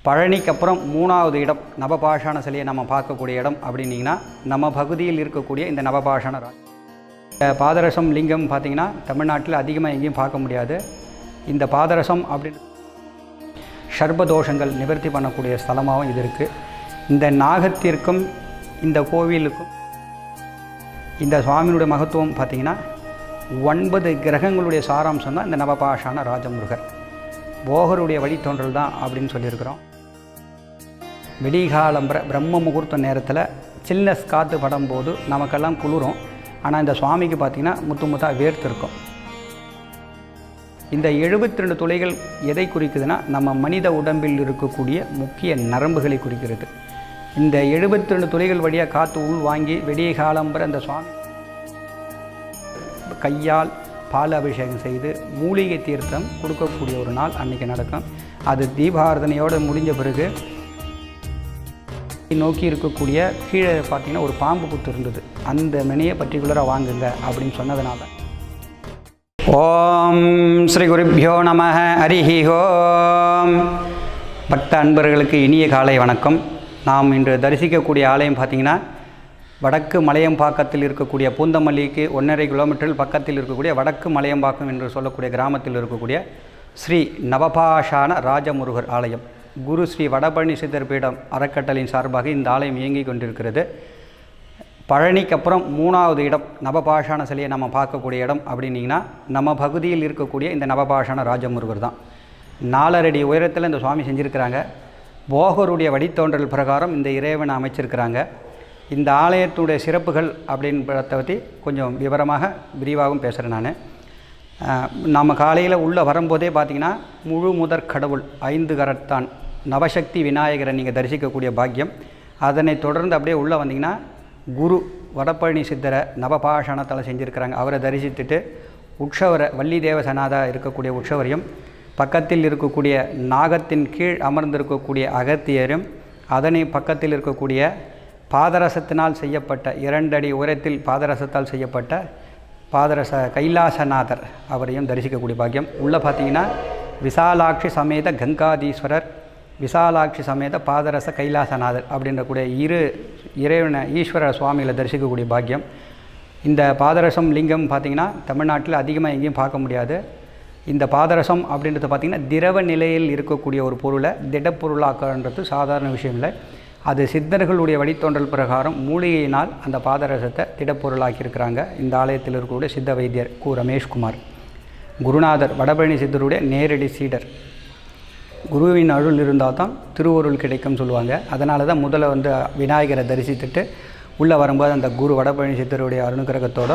பழனிக்கு அப்புறம் மூணாவது இடம் நவபாஷான சிலையை நம்ம பார்க்கக்கூடிய இடம் அப்படின்னிங்கன்னா நம்ம பகுதியில் இருக்கக்கூடிய இந்த நவபாஷான இந்த பாதரசம் லிங்கம் பார்த்திங்கன்னா தமிழ்நாட்டில் அதிகமாக எங்கேயும் பார்க்க முடியாது. இந்த பாதரசம் அப்படின்னு சர்பதோஷங்கள் நிவர்த்தி பண்ணக்கூடிய ஸ்தலமாகவும் இது இருக்குது. இந்த நாகத்திற்கும் இந்த கோவிலுக்கும் இந்த சுவாமியினுடைய மகத்துவம் பார்த்திங்கன்னா 9 கிரகங்களுடைய சாராம்சம் தான் இந்த நவபாஷான ராஜமுருகர். போகருடைய வழித்தோன்றல் தான் அப்படின்னு சொல்லியிருக்கிறோம். விடிகாலம்பர பிரம்ம முகூர்த்த நேரத்தில் சில்னஸ் காற்று படும்போது நமக்கெல்லாம் குளிரும். ஆனால் இந்த சுவாமிக்கு பார்த்திங்கன்னா முத்தாக வேர்த்திருக்கும். இந்த 72 துளைகள் எதை குறிக்குதுன்னா நம்ம மனித உடம்பில் இருக்கக்கூடிய முக்கிய நரம்புகளை குறிக்கிறது. இந்த 72 துளைகள் வழியாக காற்று உள் வாங்கி வெடிய காலம்பர அந்த சுவாமி கையால் பால் அபிஷேகம் செய்து மூலிகை தீர்த்தம் கொடுக்கக்கூடிய ஒரு நாள் அன்றைக்கி நடக்கும். அது தீபாராதனையோடு முடிஞ்ச பிறகு நோக்கி இருக்கக்கூடிய கீழே பார்த்திங்கன்னா ஒரு பாம்பு புத்து இருந்தது. அந்த மெனையை பர்டிகுலராக வாங்குங்க அப்படின்னு சொன்னதுனால. ஓம் ஸ்ரீ குருப்பியோ நம ஹரிஹி ஓம். பக்த அன்பர்களுக்கு இனிய காலை வணக்கம். நாம் இன்று தரிசிக்கக்கூடிய ஆலயம் பார்த்திங்கன்னா வடக்கு மலையம்பாக்கத்தில் இருக்கக்கூடிய பூந்தமல்லிக்கு 1.5 கிலோமீட்டரில் பக்கத்தில் இருக்கக்கூடிய வடக்கு மலையம்பாக்கம் என்று சொல்லக்கூடிய கிராமத்தில் இருக்கக்கூடிய ஸ்ரீ நவபாஷான ராஜமுருகர் ஆலயம். குரு ஸ்ரீ வடபழனி சித்தர் பீடம் அறக்கட்டளையின் சார்பாக இந்த ஆலயம் இயங்கிக் கொண்டிருக்கிறது. பழனிக்கு அப்புறம் மூணாவது இடம் நவபாஷான சிலையை நம்ம பார்க்கக்கூடிய இடம் அப்படின்னிங்கன்னா நம்ம பகுதியில் இருக்கக்கூடிய இந்த நவபாஷான ராஜமுருகர் தான். 4.5 அடி உயரத்தில் இந்த சுவாமி செஞ்சுருக்கிறாங்க. போகருடைய வழித்தோன்றல் பிரகாரம் இந்த இறைவனை அமைச்சிருக்கிறாங்க. இந்த ஆலயத்துடைய சிறப்புகள் அப்படின்றத பற்றி கொஞ்சம் விரிவாகவும் பேசுகிறேன் நான். நம்ம காலையில் உள்ளே வரும்போதே பார்த்திங்கன்னா முழு முதற் கடவுள் 5 கரத்தான் நவசக்தி விநாயகரை நீங்கள் தரிசிக்கக்கூடிய பாக்கியம். அதனை தொடர்ந்து அப்படியே உள்ளே வந்தீங்கன்னா குரு வடபழனி சித்தரை நவபாஷாணத்தில் செஞ்சுருக்கிறாங்க. அவரை தரிசித்துட்டு உற்சவரை வள்ளி தேவசனாதா இருக்கக்கூடிய உற்சவரையும், பக்கத்தில் இருக்கக்கூடிய நாகத்தின் கீழ் அமர்ந்திருக்கக்கூடிய அகத்தியரும், அதனை பக்கத்தில் இருக்கக்கூடிய பாதரசத்தினால் செய்யப்பட்ட 2 அடி உயரத்தில் பாதரசத்தால் செய்யப்பட்ட பாதரச கைலாசநாதர் அவரையும் தரிசிக்கக்கூடிய பாக்கியம். உள்ளே பார்த்தீங்கன்னா விசாலாட்சி சமேத கங்காதீஸ்வரர், விசாலாட்சி சமேத பாதரச கைலாசநாதர் அப்படின்றக்கூடிய இறைவனை ஈஸ்வர சுவாமிகளை தரிசிக்கக்கூடிய பாக்கியம். இந்த பாதரசம் லிங்கம் பார்த்திங்கன்னா தமிழ்நாட்டில் அதிகமாக எங்கேயும் பார்க்க முடியாது. இந்த பாதரசம் அப்படின்றது பார்த்திங்கன்னா திரவ நிலையில் இருக்கக்கூடிய ஒரு பொருளை திடப்பொருளாக்குன்றது சாதாரண விஷயம் இல்லை. அது சித்தர்களுடைய வழித்தோன்றல் பிரகாரம் மூலிகையினால் அந்த பாதரசத்தை திடப்பொருளாக்கியிருக்கிறாங்க. இந்த ஆலயத்தில் இருக்கக்கூடிய சித்த வைத்தியர் கு ரமேஷ்குமார், குருநாதர் வடபழனி சித்தருடைய நேரடி சீடர். குருவின் அருள் இருந்தால் தான் திருவருள் கிடைக்கும்னு சொல்லுவாங்க. அதனால தான் முதல்ல விநாயகரை தரிசித்துட்டு உள்ளே வரும்போது அந்த குரு வடபழனி சித்தருடைய அனுகிரகத்தோட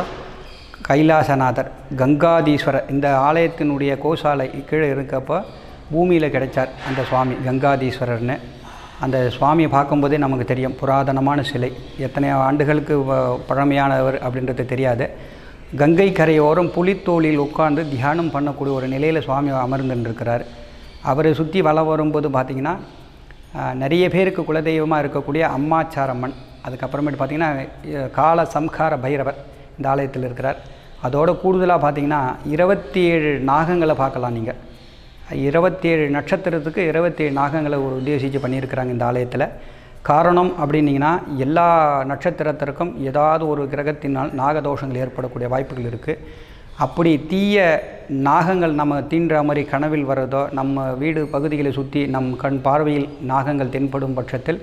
கைலாசநாதர் கங்காதீஸ்வரர், இந்த ஆலயத்தினுடைய கோசாலை கீழே இருக்கப்போ பூமியில் கிடைச்சார் அந்த சுவாமி கங்காதீஸ்வரர்னு. அந்த சுவாமியை பார்க்கும்போதே நமக்கு தெரியும் புராதனமான சிலை, எத்தனை ஆண்டுகளுக்கு பழமையானவர் அப்படின்றது தெரியாது. கங்கை கரையோரம் புலித்தோளில் உட்கார்ந்து தியானம் பண்ணக்கூடிய ஒரு நிலையில் சுவாமி அமர்ந்துருக்கிறார். அவரை சுற்றி வலம் வரும்போது பார்த்திங்கன்னா நிறைய பேருக்கு குலதெய்வமாக இருக்கக்கூடிய அம்மாச்சாரம்மன், அதுக்கப்புறமேட்டு பார்த்திங்கன்னா கால சம்ஹார பைரவர் இந்த ஆலயத்தில் இருக்கிறார். அதோடு கூடுதலாக பார்த்திங்கன்னா 27 நாகங்களை பார்க்கலாம். நீங்கள் 27 நட்சத்திரத்துக்கு 27 நாகங்களை ஒரு உத்தேசித்து பண்ணியிருக்கிறாங்க இந்த ஆலயத்தில். காரணம் அப்படின்னிங்கன்னா எல்லா நட்சத்திரத்திற்கும் ஏதாவது ஒரு கிரகத்தினால் நாகதோஷங்கள் ஏற்படக்கூடிய வாய்ப்புகள் இருக்குது. அப்படி தீய நாகங்கள் நம்ம தீன்ற மாதிரி கனவில் வர்றதோ, நம்ம வீடு பகுதிகளை சுற்றி நம் கண் பார்வையில் நாகங்கள் தென்படும் பட்சத்தில்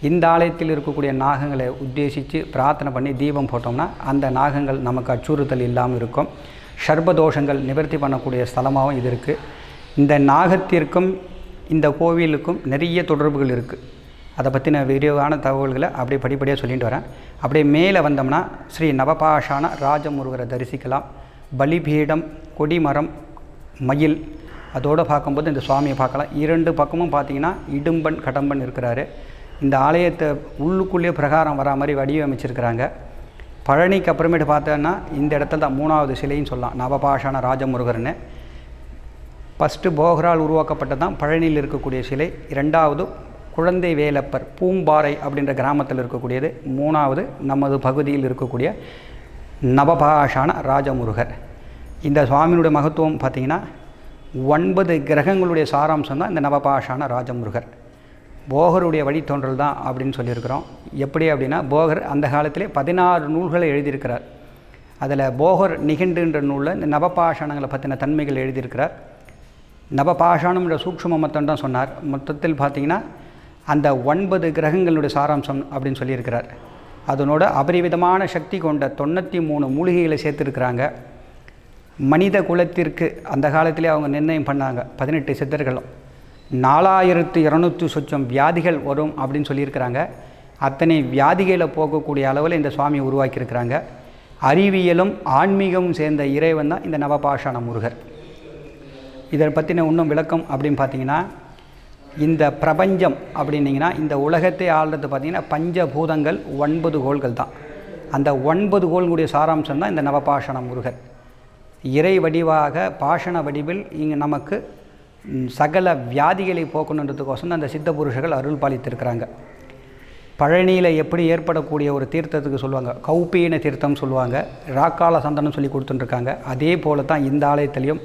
இந்த ஆலயத்தில் இருக்கக்கூடிய நாகங்களை உத்தேசித்து பிரார்த்தனை பண்ணி தீபம் போட்டோம்னா அந்த நாகங்கள் நமக்கு அச்சுறுத்தல் இல்லாமல் இருக்கும். சர்பதோஷங்கள் நிவர்த்தி பண்ணக்கூடிய ஸ்தலமாகவும் இது இருக்குது. இந்த நாகத்திற்கும் இந்த கோவிலுக்கும் நிறைய தொடர்புகள் இருக்குது. அதை பற்றின விரிவான தகவல்களை அப்படியே படிப்படியாக சொல்லிட்டு வரேன். அப்படியே மேலே வந்தோம்னா ஸ்ரீ நவபாஷான ராஜமுருகரை தரிசிக்கலாம். பலிபீடம், கொடிமரம், மயில், அதோடு பார்க்கும்போது இந்த சுவாமியை பார்க்கலாம். 2 பக்கமும் பார்த்திங்கன்னா இடும்பன் கடம்பன் இருக்கிறாரு. இந்த ஆலயத்தை உள்ளுக்குள்ளேயே பிரகாரம் வரா மாதிரி வடிவமைச்சிருக்கிறாங்க. பழனிக்கு அப்புறமேட்டு பார்த்தோன்னா இந்த இடத்துல தான் 3வது சிலைன்னு சொல்லலாம், நவபாஷான ராஜமுருகர்னு. ஃபஸ்ட்டு போகரால் உருவாக்கப்பட்டது தான் பழனியில் இருக்கக்கூடிய சிலை. 2வது குழந்தை வேலப்பர் பூம்பாறை அப்படின்ற கிராமத்தில் இருக்கக்கூடியது. 3வது நமது பகுதியில் இருக்கக்கூடிய நவபாஷான ராஜமுருகர். இந்த சுவாமியினுடைய மகத்துவம் பார்த்திங்கன்னா 9 கிரகங்களுடைய சாராம்சம் தான் இந்த நவபாஷான ராஜமுருகர். போகருடைய வழித்தோன்றல் தான் அப்படின்னு சொல்லியிருக்கிறோம். எப்படி அப்படின்னா, போகர் அந்த காலத்திலே 16 நூல்களை எழுதியிருக்கிறார். அதில் போகர் நிகண்டுன்ற நூலில் இந்த நவபாஷாணங்களை பற்றின தன்மைகள் எழுதியிருக்கிறார். நவபாஷாணம்ன்ற சூக்ஷ்ம மொத்தம் தான் சொன்னார். மொத்தத்தில் பார்த்திங்கன்னா அந்த 9 கிரகங்களுடைய சாராம்சம் அப்படின்னு சொல்லியிருக்கிறார். அதனோட அபரிவிதமான சக்தி கொண்ட 93 மூலிகைகளை சேர்த்துருக்கிறாங்க. மனித குலத்திற்கு அந்த காலத்திலே அவங்க நிர்ணயம் பண்ணாங்க. 18 சித்தர்களும் 4200 சொச்சம் வியாதிகள் வரும் அப்படின்னு சொல்லியிருக்கிறாங்க. அத்தனை வியாதிகளை போக்கக்கூடிய அளவில் இந்த சுவாமி உருவாக்கியிருக்கிறாங்க. அறிவியலும் ஆன்மீகமும் சேர்ந்த இறைவன் தான் இந்த நவபாஷாண முருகர். இதை பற்றின இன்னும் விளக்கம் அப்படின்னு பார்த்திங்கன்னா, இந்த பிரபஞ்சம் அப்படின்னிங்கன்னா இந்த உலகத்தை ஆள்றது பார்த்திங்கன்னா பஞ்சபூதங்கள் 9 கோள்கள் தான். அந்த 9 கோள்களுடைய சாராம்சம் தான் இந்த நவபாஷாண முருகர். இறை வடிவாக பாஷண வடிவில் இங்கே நமக்கு சகல வியாதிகளை போக்கணுன்றதுக்கோசம் அந்த சித்த புருஷர்கள் அருள் பாலித்திருக்கிறாங்க. பழனியில் எப்படி ஏற்படக்கூடிய ஒரு தீர்த்தத்துக்கு சொல்லுவாங்க, கௌபீன தீர்த்தம் சொல்லுவாங்க, ராக்கால சந்தனம் சொல்லி கொடுத்துட்டுருக்காங்க. அதே போல தான் இந்த ஆலயத்திலையும்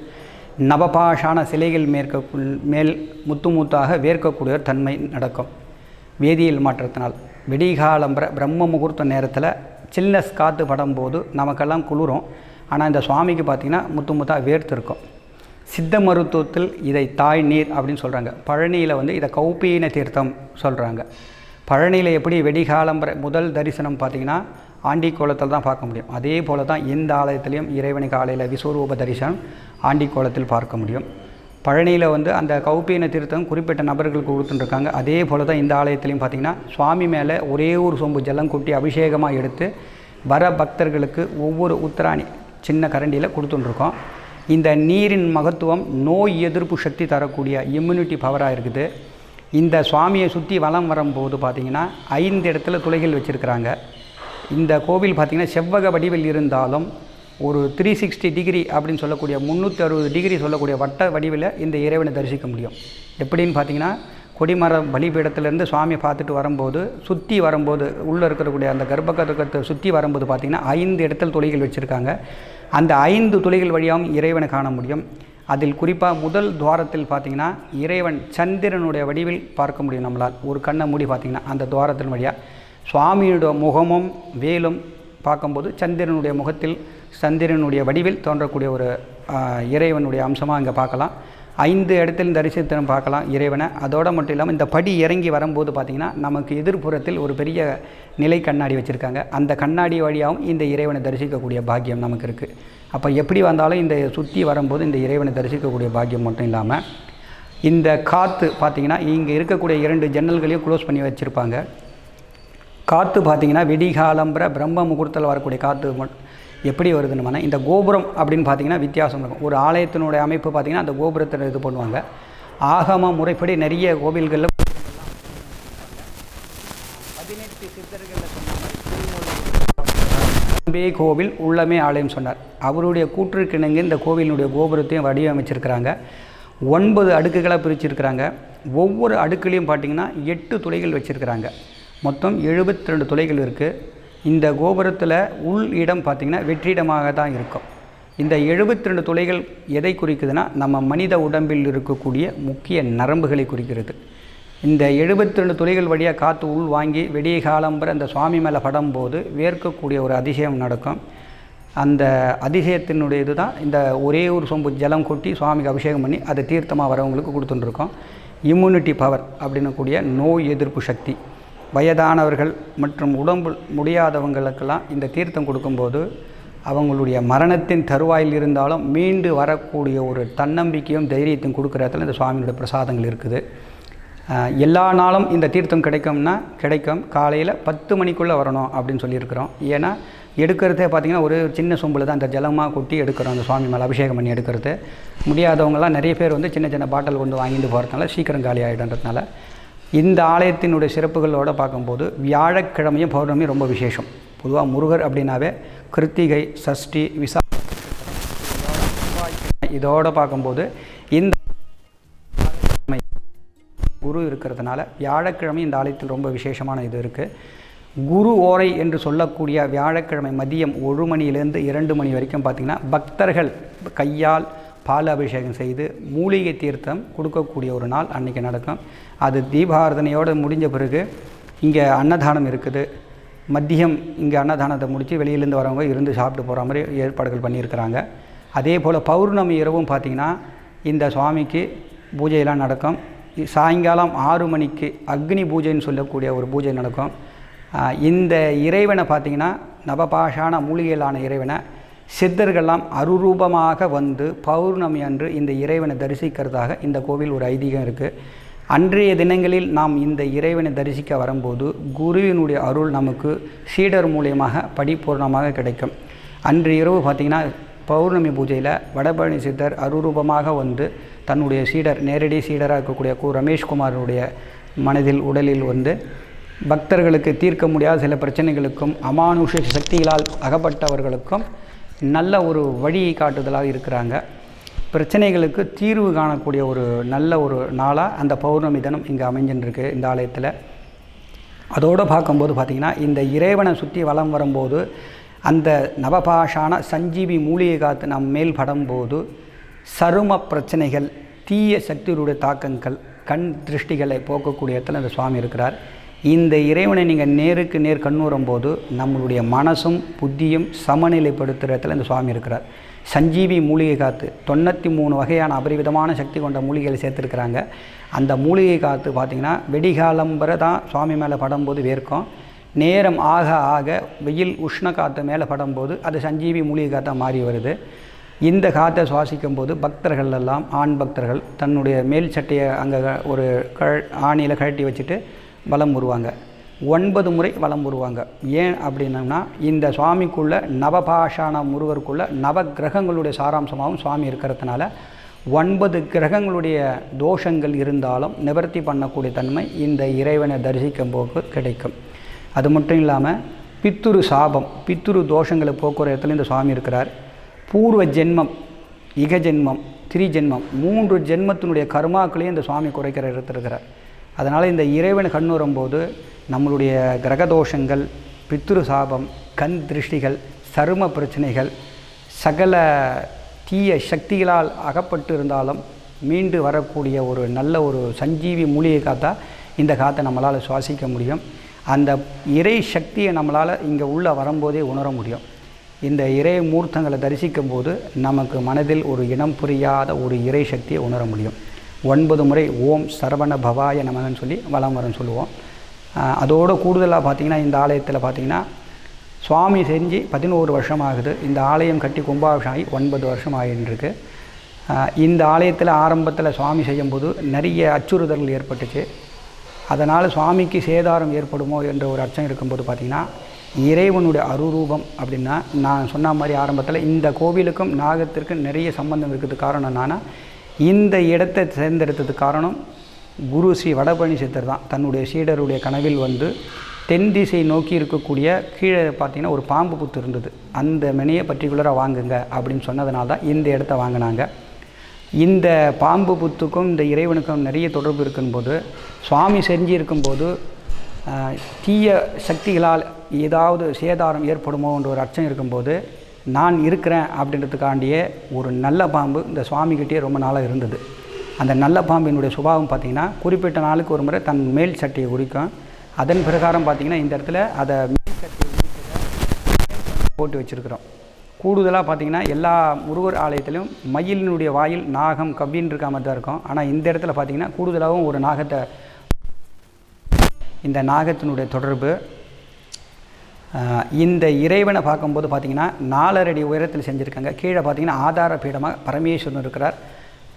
நவபாஷான சிலைகள் மேல் முத்து முத்தாக வேர்க்கக்கூடிய ஒரு தன்மை நடக்கும். வேதியியல் மாற்றத்தினால் விடிகாலம்பர பிரம்ம முகூர்த்த நேரத்தில் சில்னஸ் காற்று படும்போது நமக்கெல்லாம் குளிரும். ஆனால் இந்த சுவாமிக்கு பார்த்திங்கன்னா முத்து முத்தாக வேர்த்திருக்கும். சித்த மருத்துவத்தில் இதை தாய் நீர் அப்படின்னு சொல்கிறாங்க. பழனியில் இதை கௌபீன தீர்த்தம் சொல்கிறாங்க. பழனியில் எப்படி வெடிகாலம்பர முதல் தரிசனம் பார்த்திங்கன்னா ஆண்டி கோலத்தில் தான் பார்க்க முடியும். அதே போல் தான் இந்த ஆலயத்திலையும் இறைவனை காலையில் விஸ்வரூப தரிசனம் ஆண்டி கோலத்தில் பார்க்க முடியும். பழனியில் அந்த கௌபீன தீர்த்தம் குறிப்பிட்ட நபர்களுக்கு கொடுத்துட்டுருக்காங்க. அதே போல் தான் இந்த ஆலயத்திலையும் பார்த்திங்கன்னா சுவாமி மேலே ஒரே ஒரு சொம்பு ஜலம் கொட்டி அபிஷேகமாக எடுத்து வர பக்தர்களுக்கு ஒவ்வொரு உத்தராணி சின்ன கரண்டியில் கொடுத்துட்டுருக்கோம். இந்த நீரின் மகத்துவம் நோய் எதிர்ப்பு சக்தி தரக்கூடிய இம்யூனிட்டி பவராக இருக்குது. இந்த சுவாமியை சுற்றி வலம் வரும்போது பார்த்திங்கன்னா 5 இடத்துல துளைகள் வச்சுருக்கிறாங்க. இந்த கோவில் பார்த்திங்கன்னா செவ்வக வடிவில் இருந்தாலும் ஒரு 360 டிகிரி அப்படின்னு சொல்லக்கூடிய 360 டிகிரி சொல்லக்கூடிய வட்ட வடிவில் இந்த இறைவனை தரிசிக்க முடியும். எப்படின்னு பார்த்திங்கன்னா, கொடிமர பலிபீடத்திலேருந்து சுவாமியை பார்த்துட்டு வரும்போது சுற்றி வரும்போது உள்ளே இருக்கக்கூடிய அந்த கர்ப்பகத்தை சுற்றி வரும்போது பார்த்திங்கன்னா 5 இடத்துல துளைகள் வச்சுருக்காங்க. அந்த 5 துளைகள் வழியாகவும் இறைவனை காண முடியும். அதில் குறிப்பாக முதல் துவாரத்தில் பார்த்திங்கன்னா இறைவன் சந்திரனுடைய வடிவில் பார்க்க முடியும். நம்மளால் ஒரு கண்ணை மூடி பார்த்திங்கன்னா அந்த துவாரத்தின் வழியாக சுவாமியோட முகமும் வேலும் பார்க்கும்போது சந்திரனுடைய முகத்தில் சந்திரனுடைய வடிவில் தோன்றக்கூடிய ஒரு இறைவனுடைய அம்சமாக இங்கே பார்க்கலாம். 5 இடத்தில் தரிசித்து பார்க்கலாம் இறைவனை. அதோடு மட்டும் இல்லாமல் இந்த படி இறங்கி வரும்போது பார்த்திங்கன்னா நமக்கு எதிர்ப்புறத்தில் ஒரு பெரிய நிலை கண்ணாடி வச்சுருக்காங்க. அந்த கண்ணாடி வழியாகவும் இந்த இறைவனை தரிசிக்கக்கூடிய பாக்கியம் நமக்கு இருக்குது. அப்போ எப்படி வந்தாலும் இந்த சுற்றி வரும்போது இந்த இறைவனை தரிசிக்கக்கூடிய பாக்கியம் மட்டும் இல்லாமல் இந்த காற்று பார்த்திங்கன்னா இங்கே இருக்கக்கூடிய 2 ஜன்னல்களையும் க்ளோஸ் பண்ணி வச்சுருப்பாங்க. காற்று பார்த்திங்கன்னா வெடிகாலம்பர பிரம்ம முகூர்த்தத்தில் வரக்கூடிய காற்று எப்படி வருதுன்னு இந்த கோபுரம் அப்படின்னு பார்த்திங்கன்னா வித்தியாசம் இருக்கும். ஒரு ஆலயத்தினுடைய அமைப்பு பார்த்திங்கன்னா அந்த கோபுரத்தில் இது பண்ணுவாங்க. ஆகம முறைப்படி நிறைய கோவில்களில் 18 சித்தர்களில் சொன்ன கோவில் உள்ளமே ஆலயம் சொன்னார். அவருடைய கூற்றுக்கிணங்க இந்த கோவிலினுடைய கோபுரத்தையும் வடிவமைச்சிருக்கிறாங்க. 9 அடுக்குகளாக பிரிச்சிருக்கிறாங்க. ஒவ்வொரு அடுக்குலையும் பார்த்திங்கன்னா 8 துளைகள் வச்சுருக்கிறாங்க. மொத்தம் 72 துளைகள் இருக்குது. இந்த கோபுரத்தில் உள் இடம் பார்த்திங்கன்னா வெற்றிடமாக தான் இருக்கும். இந்த 72 துளைகள் எதை குறிக்குதுன்னா நம்ம மனித உடம்பில் இருக்கக்கூடிய முக்கிய நரம்புகளை குறிக்கிறது. இந்த 72 துளைகள் வழியாக காற்று உள் வாங்கி வெடிய காலம்பர அந்த சுவாமி மேலே படும்போது வேர்க்கக்கூடிய ஒரு அதிசயம் நடக்கும். அந்த அதிசயத்தினுடைய இது தான் இந்த ஒரே ஒரு சொம்பு ஜலம் கொட்டி சுவாமிக்கு அபிஷேகம் பண்ணி அதை தீர்த்தமாக வரவங்களுக்கு கொடுத்துட்டுருக்கோம். இம்யூனிட்டி பவர் அப்படின்னு கூடிய நோய் எதிர்ப்பு சக்தி. வயதானவர்கள் மற்றும் உடம்பு முடியாதவங்களுக்கெல்லாம் இந்த தீர்த்தம் கொடுக்கும்போது அவங்களுடைய மரணத்தின் தருவாயில் இருந்தாலும் மீண்டு வரக்கூடிய ஒரு தன்னம்பிக்கையும் தைரியத்தையும் கொடுக்குறதுல இந்த சுவாமியோட பிரசாதங்கள் இருக்குது. எல்லா நாளும் இந்த தீர்த்தம் கிடைக்கும்னா கிடைக்கும். காலையில் 10 மணிக்குள்ளே வரணும் அப்படின்னு சொல்லியிருக்கிறோம். ஏன்னா எடுக்கிறதே பார்த்திங்கன்னா ஒரு சின்ன சொம்பில் தான் அந்த ஜலமாக கொட்டி எடுக்கிறோம். அந்த சுவாமி மேலே அபிஷேகம் பண்ணி எடுக்கிறது. முடியாதவங்களாம் நிறைய பேர் சின்ன சின்ன பாட்டில் கொண்டு வாங்கிட்டு போகிறதுனால சீக்கிரம் காலி ஆகிடுன்றதுனால இந்த ஆலயத்தினுடைய சிறப்புகளோடு பார்க்கும்போது வியாழக்கிழமையும் பௌர்ணமி ரொம்ப விசேஷம். பொதுவாக முருகர் அப்படின்னாவே கிருத்திகை, சஷ்டி, இதோடு பார்க்கும்போது இந்த குரு இருக்கிறதுனால வியாழக்கிழமை இந்த ஆலயத்தில் ரொம்ப விசேஷமான இது இருக்குது. குரு ஓரை என்று சொல்லக்கூடிய வியாழக்கிழமை மதியம் 1 மணியிலேருந்து 2 மணி வரைக்கும் பார்த்திங்கன்னா பக்தர்கள் கையால் பால் அபிஷேகம் செய்து மூலிகை தீர்த்தம் கொடுக்கக்கூடிய ஒரு நாள் அன்றைக்கி நடக்கும். அது தீபாராதனையோடு முடிஞ்ச பிறகு இங்கே அன்னதானம் இருக்குது. மதியம் இங்கே அன்னதானத்தை முடித்து வெளியிலேருந்து வரவங்க இருந்து சாப்பிட்டு போகிற மாதிரி ஏற்பாடுகள் பண்ணியிருக்கிறாங்க. அதே போல் பௌர்ணமி இரவும் பார்த்திங்கன்னா இந்த சுவாமிக்கு பூஜையெல்லாம் நடக்கும். சாயங்காலம் 6 மணிக்கு அக்னி பூஜைன்னு சொல்லக்கூடிய ஒரு பூஜை நடக்கும். இந்த இறைவனை பார்த்திங்கன்னா நவபாஷான மூலிகையிலான இறைவனை சித்தர்கள்லாம் அருரூபமாக வந்து பௌர்ணமி அன்று இந்த இறைவனை தரிசிக்கிறதாக இந்த கோவில் ஒரு ஐதீகம் இருக்குது. அன்றைய தினங்களில் நாம் இந்த இறைவனை தரிசிக்க வரும்போது குருவினுடைய அருள் நமக்கு சீடர் மூலியமாக படிப்பூர்ணமாக கிடைக்கும். அன்று இரவு பார்த்திங்கன்னா பௌர்ணமி பூஜையில் வடபழனி சித்தர் அருரூபமாக வந்து தன்னுடைய சீடர் நேரடி சீடராக இருக்கக்கூடிய ரமேஷ்குமாரனுடைய மனதில் உடலில் வந்து பக்தர்களுக்கு தீர்க்க முடியாத சில பிரச்சனைகளுக்கும் அமானுஷ சக்திகளால் அகப்பட்டவர்களுக்கும் நல்ல ஒரு வழி காட்டுதலாக இருக்கிறாங்க. பிரச்சனைகளுக்கு தீர்வு காணக்கூடிய ஒரு நல்ல ஒரு நாளாக அந்த பௌர்ணமி தினம் இங்கே அமைஞ்சின்றிருக்கு இந்த ஆலயத்தில். அதோடு பார்க்கும்போது பார்த்திங்கன்னா இந்த இறைவனை சுற்றி வலம் வரும்போது அந்த நவபாஷான சஞ்சீவி மூலிகை காத்து நம் மேல் படும்போது சரும பிரச்சனைகள், தீய சக்தியுடைய தாக்கங்கள், கண் திருஷ்டிகளை போக்கக்கூடிய இடத்துல அந்த சுவாமி இருக்கிறார். இந்த இறைவனை நீங்கள் நேருக்கு நேர் கண்ணுறும் போது நம்மளுடைய மனசும் புத்தியும் சமநிலைப்படுத்துகிற இடத்துல இந்த சுவாமி இருக்கிறார். சஞ்சீவி மூலிகை காத்து 93 வகையான அபரிவிதமான சக்தி கொண்ட மூலிகைகளை சேர்த்துருக்கிறாங்க. அந்த மூலிகை காத்து பார்த்திங்கன்னா வெடிகாலம்பரை தான் சுவாமி மேலே படும்போது வேர்க்கும். நேரம் ஆக ஆக வெயில் உஷ்ண காற்று மேலே படும்போது அது சஞ்சீவி மூலிகை காற்றாக மாறி வருது. இந்த காற்றை சுவாசிக்கும் போது பக்தர்கள் எல்லாம், ஆண் பக்தர்கள் தன்னுடைய மேல் சட்டையை அங்கே ஒரு ஆணியில் கழட்டி வச்சுட்டு வலம் வருவாங்க. 9 முறை வலம் வருவாங்க. ஏன் அப்படின்னா இந்த சுவாமிக்குள்ள நவபாஷான முருகருக்குள்ள நவ கிரகங்களுடைய சாராம்சமாகவும் சுவாமி இருக்கிறதுனால 9 கிரகங்களுடைய தோஷங்கள் இருந்தாலும் நிவர்த்தி பண்ணக்கூடிய தன்மை இந்த இறைவனை தரிசிக்கும் போது கிடைக்கும். அது மட்டும் இல்லாமல் பித்துரு சாபம், பித்துரு தோஷங்களை போக்குற இடத்துல இந்த சுவாமி இருக்கிறார். பூர்வ ஜென்மம், இக ஜென்மம், திரிஜென்மம் 3 ஜென்மத்தினுடைய கர்மாக்களையும் இந்த சுவாமி குறைக்கிற இடத்துல இருக்கிறார். அதனால் இந்த இறைவனை கண்ணுறும்போது நம்மளுடைய கிரகதோஷங்கள், பித்ரு சாபம், கண் திருஷ்டிகள், சரும பிரச்சனைகள், சகல தீய சக்திகளால் அகப்பட்டு இருந்தாலும் மீண்டு வரக்கூடிய ஒரு நல்ல ஒரு சஞ்சீவி மூலிகை காற்றா இந்த காற்றை நம்மளால் சுவாசிக்க முடியும். அந்த இறை சக்தியை நம்மளால் இங்கே உள்ளே வரும்போதே உணர முடியும். இந்த இறை மூர்த்தங்களை தரிசிக்கும் போது நமக்கு மனதில் ஒரு இனம் புரியாத ஒரு இறை சக்தியை உணர முடியும். 9 முறை ஓம் சரவண பவாய நமகன்னு சொல்லி வலம் வரன்னு சொல்லுவோம். அதோடு கூடுதலாக பார்த்திங்கன்னா இந்த ஆலயத்தில் பார்த்திங்கன்னா சுவாமி செஞ்சு 11 வருஷம் ஆகுது. இந்த ஆலயம் கட்டி கும்பாபிஷேகம் ஆகி 9 வருஷம் ஆகிட்டுருக்கு. இந்த ஆலயத்தில் ஆரம்பத்தில் சுவாமி செய்யும்போது நிறைய அச்சுறுத்தல்கள் ஏற்பட்டுச்சு. அதனால் சுவாமிக்கு சேதாரம் ஏற்படுமோ என்ற ஒரு அச்சம் இருக்கும்போது பார்த்திங்கன்னா இறைவனுடைய அருரூபம் அப்படின்னா நான் சொன்ன மாதிரி ஆரம்பத்தில் இந்த கோவிலுக்கும் நாகத்திற்கும் நிறைய சம்பந்தம் இருக்கிறது. காரணம் என்னன்னா இந்த இடத்தை தேர்ந்தெடுத்தது காரணம் குரு ஸ்ரீ வடபழனி சித்தர் தான். தன்னுடைய சீடருடைய கனவில் வந்து தென் திசை நோக்கி இருக்கக்கூடிய கீழே பார்த்திங்கன்னா ஒரு பாம்பு புத்து இருந்தது. அந்த மெனியை பர்டிகுலராக வாங்குங்க அப்படின்னு சொன்னதுனால தான் இந்த இடத்த வாங்கினாங்க. இந்த பாம்பு புத்துக்கும் இந்த இறைவனுக்கும் நிறைய தொடர்பு இருக்கும்போது சுவாமி செஞ்சு இருக்கும்போது தீய சக்திகளால் ஏதாவது சேதாரம் ஏற்படுமோன்ற ஒரு அச்சம் இருக்கும்போது நான் இருக்கிறேன் அப்படின்றதுக்காண்டியே ஒரு நல்ல பாம்பு இந்த சுவாமிகிட்டே ரொம்ப நாளாக இருந்தது. அந்த நல்ல பாம்பினுடைய சுபாவம் பார்த்திங்கன்னா குறிப்பிட்ட நாளுக்கு ஒரு முறை தன் மேல் சட்டையை உரிக்கும். அதன் பிரகாரம் பார்த்திங்கன்னா இந்த இடத்துல அதை மேல் சட்டையை போட்டு வச்சுருக்கிறோம். கூடுதலாக பார்த்திங்கன்னா எல்லா முருகர் ஆலயத்திலும் மயிலினுடைய வாயில் நாகம் கவ்வின்னு இருக்க மாதிரி தான் இருக்கும். ஆனால் இந்த இடத்துல பார்த்திங்கன்னா கூடுதலாகவும் ஒரு நாகத்தை, இந்த நாகத்தினுடைய தொடர்பு இந்த இறைவனை பார்க்கும்போது பார்த்திங்கன்னா 4 அடி உயரத்தில் செஞ்சுருக்காங்க. கீழே பார்த்திங்கன்னா ஆதார பீடமாக பரமேஸ்வரன் இருக்கிறார்.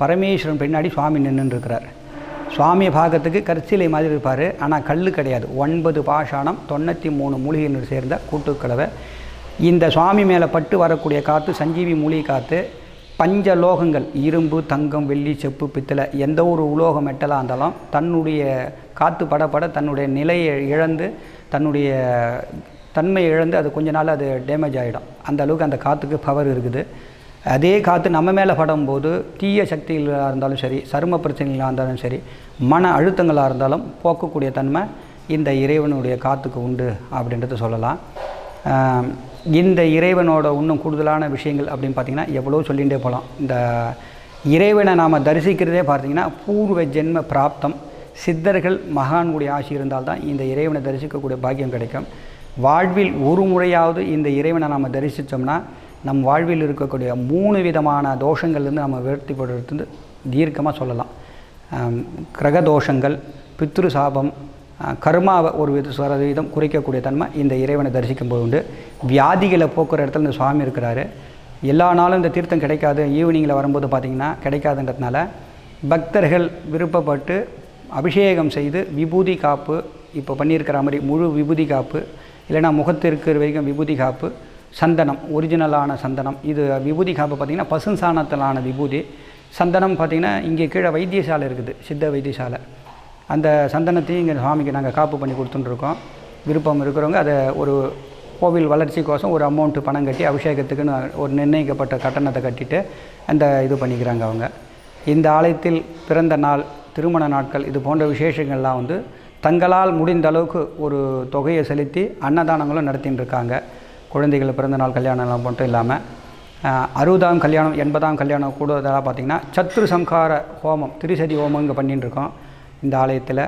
பரமேஸ்வரன் பின்னாடி சுவாமி நின்றுருக்கிறார். சுவாமி பாகத்துக்கு கற்சிலை மாதிரி இருப்பார். ஆனால் கல் கிடையாது. 9 பாஷாணம் 93 மூலிகைகள் சேர்ந்த கூட்டுக்கலவை. இந்த சுவாமி மேலே பட்டு வரக்கூடிய காற்று சஞ்சீவி மூலிகை காற்று. பஞ்சலோகங்கள் இரும்பு, தங்கம், வெள்ளி, செப்பு, பித்தளை எந்த ஒரு உலோகம் மெட்டலாக இருந்தாலும் தன்னுடைய காற்று படப்பட தன்னுடைய நிலையை இழந்து தன்னுடைய தன்மையை இழந்து அது கொஞ்ச நாள் அது டேமேஜ் ஆகிடும். அந்த அளவுக்கு அந்த காற்றுக்கு பவர் இருக்குது. அதே காற்று நம்ம மேலே படும்போது தீய சக்திகளாக இருந்தாலும் சரி, சரும பிரச்சனைகளாக இருந்தாலும் சரி, மன அழுத்தங்களாக இருந்தாலும் போக்கக்கூடிய தன்மை இந்த இறைவனுடைய காற்றுக்கு உண்டு அப்படின்றத சொல்லலாம். இந்த இறைவனோட இன்னும் கூடுதலான விஷயங்கள் அப்படின்னு பார்த்திங்கன்னா எவ்வளோ சொல்லிகிட்டே போகலாம். இந்த இறைவனை நாம் தரிசிக்கிறதே பார்த்திங்கன்னா பூர்வ ஜென்ம பிராப்தம். சித்தர்கள் மகான்களுடைய ஆசி இருந்தால்தான் இந்த இறைவனை தரிசிக்கக்கூடிய பாக்கியம் கிடைக்கும். வாழ்வில் ஒரு முறையாவது இந்த இறைவனை நாம் தரிசித்தோம்னா நம் வாழ்வில் இருக்கக்கூடிய 3 விதமான தோஷங்கள்லேருந்து நம்ம விரட்டிப்படுறது தீர்க்கமாக சொல்லலாம். கிரக தோஷங்கள், பித்ரு சாபம், கர்மாவை ஒரு சதவீதம் குறைக்கக்கூடிய தன்மை இந்த இறைவனை தரிசிக்கும் போது உண்டு. வியாதிகளை போக்குற இடத்துல இந்த சுவாமி இருக்கிறாரு. எல்லா நாளும் இந்த தீர்த்தம் கிடைக்காது, ஈவினிங்கில் வரும்போது பார்த்திங்கன்னா கிடைக்காதுன்றதுனால பக்தர்கள் விருப்பப்பட்டு அபிஷேகம் செய்து விபூதி காப்பு இப்போ பண்ணியிருக்கிற மாதிரி முழு விபூதி காப்பு, இல்லைனா முகத்திற்கு வரைக்கும் விபூதி காப்பு, சந்தனம் ஒரிஜினலான சந்தனம். இது விபூதி காப்பு பார்த்திங்கன்னா பசுசாணத்திலான விபூதி. சந்தனம் பார்த்திங்கன்னா இங்கே கீழே வைத்தியசாலை இருக்குது, சித்த வைத்தியசாலை. அந்த சந்தனத்தையும் இங்கே சுவாமிக்கு நாங்கள் காப்பு பண்ணி கொடுத்துட்டுருக்கோம். விருப்பம் இருக்கிறவங்க அதை ஒரு கோவில் வளர்ச்சிக்கோசம் ஒரு அமௌண்ட்டு பணம் கட்டி அபிஷேகத்துக்குன்னு ஒரு நிர்ணயிக்கப்பட்ட கட்டணத்தை கட்டிட்டு அந்த இது பண்ணிக்கிறாங்க அவங்க. இந்த ஆலயத்தில் பிறந்த நாள், திருமண நாட்கள், இது போன்ற விசேஷங்கள்லாம் வந்து தங்களால் முடிந்த அளவுக்கு ஒரு தொகையை செலுத்தி அன்னதானங்களும் நடத்தின்னு இருக்காங்க. குழந்தைகள் பிறந்த நாள் கல்யாணம்லாம் மட்டும் இல்லாமல் 60ஆம் கல்யாணம் 80ஆம் கல்யாணம் கூடுதலாக பார்த்திங்கன்னா சத்ரு சம்ஹார ஹோமம், திரிசதி ஹோமம் இங்கே பண்ணிட்டு இருக்கோம் இந்த ஆலயத்தில்.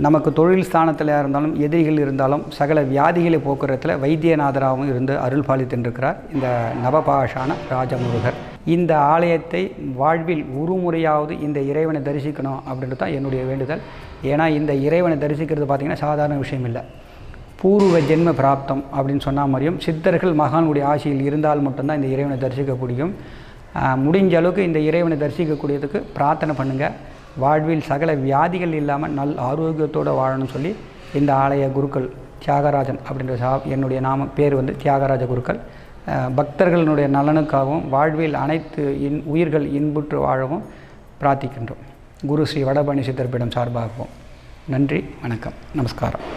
நமக்கு தொழில் ஸ்தானத்தில் இருந்தாலும் எதிரிகள் இருந்தாலும் சகல வியாதிகளை போக்குறதுல வைத்தியநாதராகவும் இருந்து அருள் பாலித்திருக்கிறார் இந்த நவபாஷான ராஜமுருகர். இந்த ஆலயத்தை வாழ்வில் ஒரு முறையாவது இந்த இறைவனை தரிசிக்கணும் அப்படின்றது தான் என்னுடைய வேண்டுதல். ஏன்னா இந்த இறைவனை தரிசிக்கிறது பார்த்திங்கன்னா சாதாரண விஷயம் இல்லை. பூர்வ ஜென்ம பிராப்தம் அப்படின்னு சொன்னால் மாதிரியும் சித்தர்கள் மகானுடைய ஆசியில் இருந்தால் மட்டும்தான் இந்த இறைவனை தரிசிக்க முடியும். முடிஞ்ச அளவுக்கு இந்த இறைவனை தரிசிக்கக்கூடியதுக்கு பிரார்த்தனை பண்ணுங்கள். வாழ்வில் சகல வியாதிகள் இல்லாமல் நல் ஆரோக்கியத்தோடு வாழணும்னு சொல்லி இந்த ஆலய குருக்கள் தியாகராஜன் அப்படின்ற என்னுடைய பேர் வந்து தியாகராஜ குருக்கள் பக்தர்களுடைய நலனுக்காகவும் வாழ்வில் அனைத்து உயிர்கள் இன்புற்று வாழவும் பிரார்த்திக்கின்றோம். குரு ஸ்ரீ வடபழனி சித்தர்பீடம் சார்பாகவும் நன்றி, வணக்கம், நமஸ்காரம்.